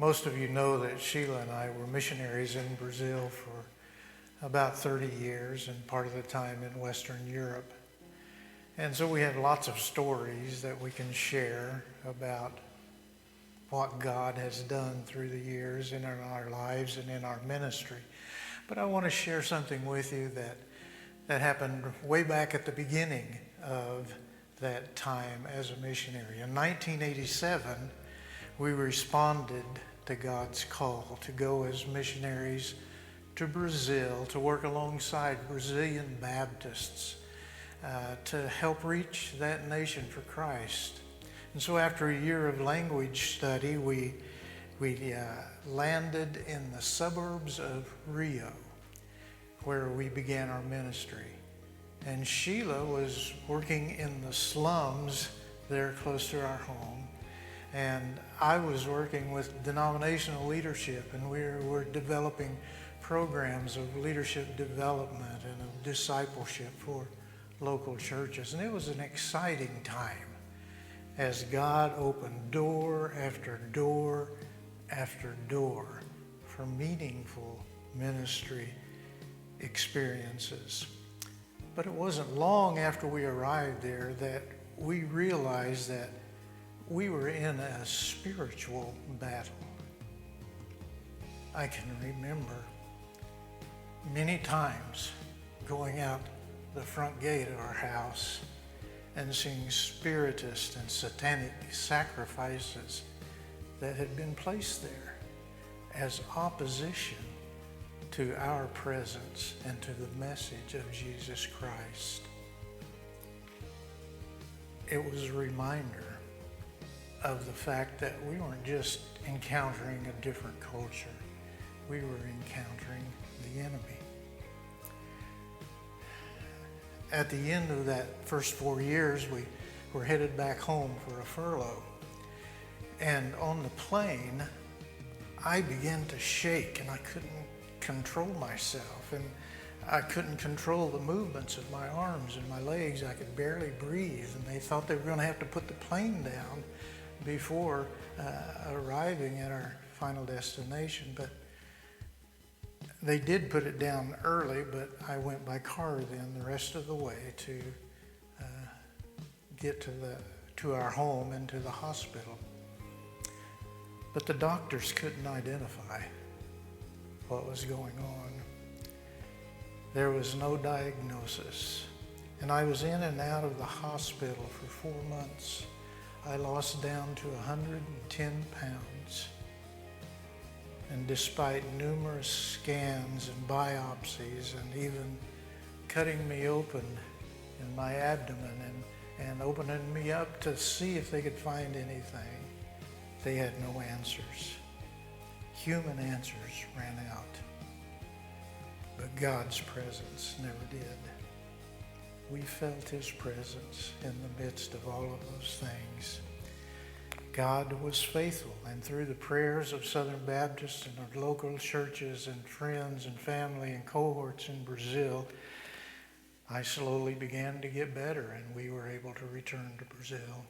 Most of you know that Sheila and I were missionaries in Brazil for about 30 years and part of the time in Western Europe. And so we have lots of stories that we can share about what God has done through the years in our lives and in our ministry. But I want to share something with you that happened way back at the beginning of that time as a missionary. In 1987, we responded to God's call to go as missionaries to Brazil, to work alongside Brazilian Baptists, to help reach that nation for Christ. And so after a year of language study, we landed in the suburbs of Rio, where we began our ministry. And Sheila was working in the slums there close to our home. And I was working with denominational leadership, and we were developing programs of leadership development and of discipleship for local churches. And it was an exciting time as God opened door after door after door for meaningful ministry experiences. But it wasn't long after we arrived there that we realized that we were in a spiritual battle. I can remember many times going out the front gate of our house and seeing spiritist and satanic sacrifices that had been placed there as opposition to our presence and to the message of Jesus Christ. It was a reminder of the fact that we weren't just encountering a different culture, we were encountering the enemy. At the end of that first 4 years, we were headed back home for a furlough. And on the plane, I began to shake and I couldn't control myself. And I couldn't control the movements of my arms and my legs. I could barely breathe. And they thought they were going to have to put the plane down before arriving at our final destination. But they did put it down early, but I went by car then the rest of the way to get to our home and to the hospital. But the doctors couldn't identify what was going on. There was no diagnosis. And I was in and out of the hospital for 4 months. I lost down to 110 pounds. And despite numerous scans and biopsies and even cutting me open in my abdomen and opening me up to see if they could find anything, they had no answers. Human answers ran out. But God's presence never did. We felt His presence in the midst of all of those things. God was faithful, and through the prayers of Southern Baptists and our local churches and friends and family and cohorts in Brazil, I slowly began to get better, and we were able to return to Brazil.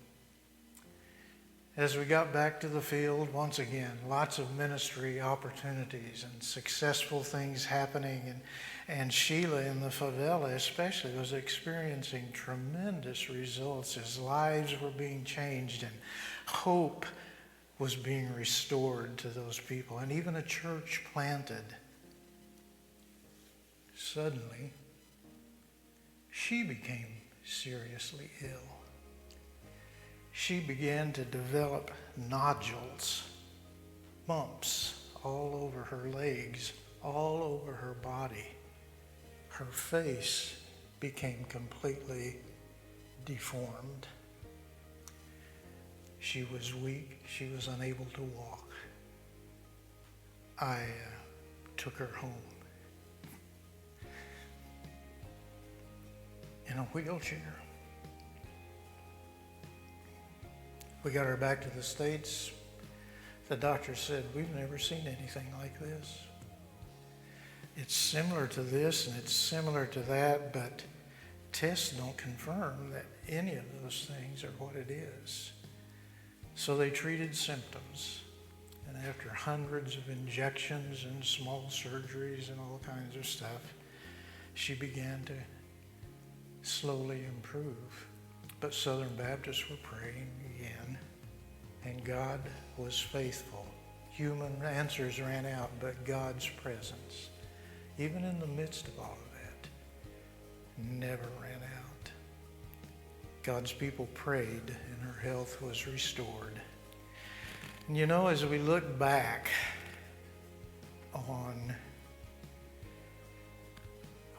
As we got back to the field, once again, lots of ministry opportunities and successful things happening, and Sheila in the favela especially was experiencing tremendous results as lives were being changed and hope was being restored to those people, and even a church planted. Suddenly, she became seriously ill. She began to develop nodules, bumps all over her legs, all over her body. Her face became completely deformed. She was weak. She was unable to walk. I took her home in a wheelchair. We got her back to the States. The doctor said, "We've never seen anything like this. It's similar to this and it's similar to that, but tests don't confirm that any of those things are what it is." So they treated symptoms. And after hundreds of injections and small surgeries and all kinds of stuff, she began to slowly improve. But Southern Baptists were praying again, and God was faithful. Human answers ran out, but God's presence, even in the midst of all of that, never ran out. God's people prayed, and her health was restored. And you know, as we look back on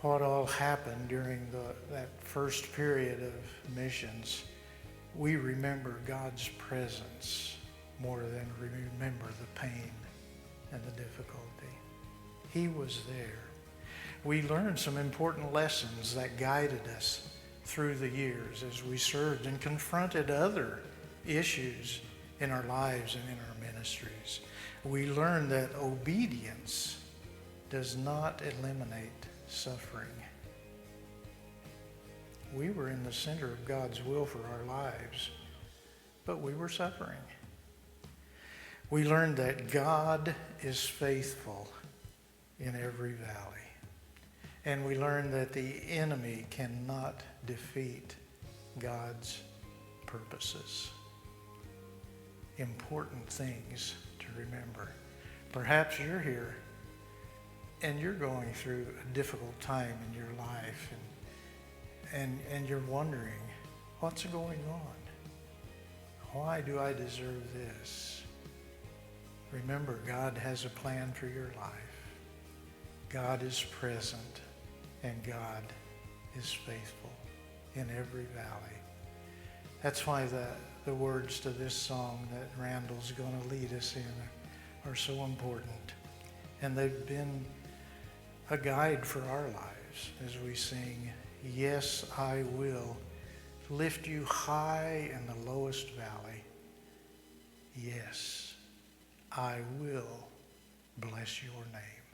what all happened during that first period of missions, we remember God's presence more than we remember the pain and the difficulty. He was there. We learned some important lessons that guided us through the years as we served and confronted other issues in our lives and in our ministries. We learned that obedience does not eliminate suffering. We were in the center of God's will for our lives, but we were suffering. We learned that God is faithful in every valley. And we learned that the enemy cannot defeat God's purposes. Important things to remember. Perhaps you're here and you're going through a difficult time in your life and you're wondering, what's going on? Why do I deserve this? Remember, God has a plan for your life. God is present and God is faithful in every valley. That's why the words to this song that Randall's going to lead us in are so important. And they've been a guide for our lives as we sing, "Yes, I will lift you high in the lowest valley. Yes, I will bless your name."